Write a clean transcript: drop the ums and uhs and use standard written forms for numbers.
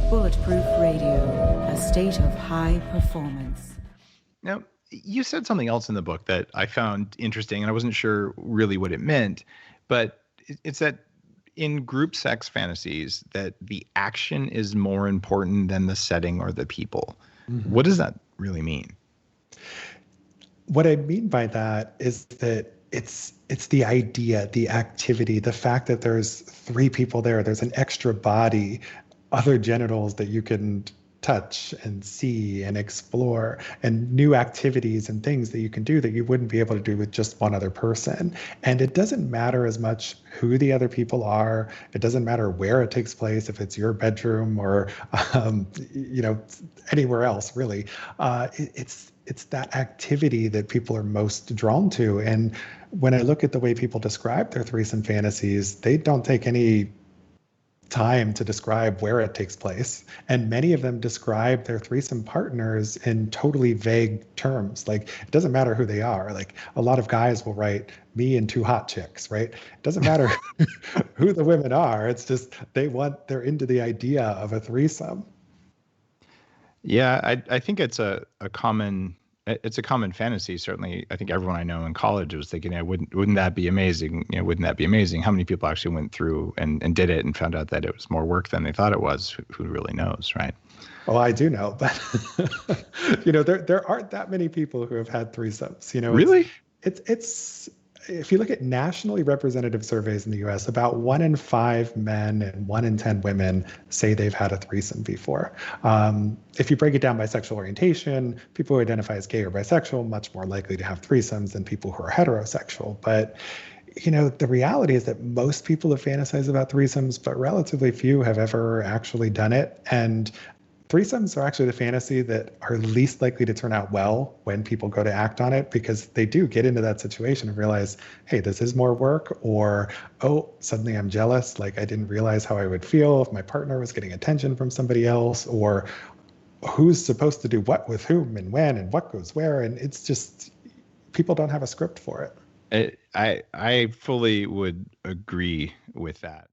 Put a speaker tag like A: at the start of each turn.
A: Bulletproof Radio, a state of high performance.
B: Now, you said something else in the book that I found interesting, and I wasn't sure really what it meant, but it's that in group sex fantasies, that the action is more important than the setting or the people.
C: Mm-hmm.
B: What does that really mean?
C: What I mean by that is that it's the idea, the activity, the fact that there's three people there, there's an extra body, other genitals that you can touch and see and explore, and new activities and things that you can do that you wouldn't be able to do with just one other person. And it doesn't matter as much who the other people are. It doesn't matter where it takes place, if it's your bedroom or anywhere else, really. It's that activity that people are most drawn to. And when I look at the way people describe their threesome fantasies, they don't take any time to describe where it takes place. And many of them describe their threesome partners in totally vague terms. Like, it doesn't matter who they are. Like, a lot of guys will write me and two hot chicks, right? It doesn't matter who the women are. It's just they're into the idea of a threesome.
B: Yeah, I think it's a common fantasy. Certainly, I think everyone I know in college was thinking, wouldn't that be amazing? Wouldn't that be amazing? How many people actually went through and did it and found out that it was more work than they thought it was? Who really knows, right?
C: Well, I do know, but there aren't that many people who have had threesomes.
B: Really?
C: It's if you look at nationally representative surveys in the U.S., about 1 in 5 men and 1 in 10 women say they've had a threesome before. If you break it down by sexual orientation, people who identify as gay or bisexual, much more likely to have threesomes than people who are heterosexual. But the reality is that most people have fantasized about threesomes, but relatively few have ever actually done it. And threesomes are actually the fantasy that are least likely to turn out well when people go to act on it, because they do get into that situation and realize, hey, this is more work, or, oh, suddenly I'm jealous. Like, I didn't realize how I would feel if my partner was getting attention from somebody else, or who's supposed to do what with whom and when and what goes where. And it's just, people don't have a script for it.
B: I fully would agree with that.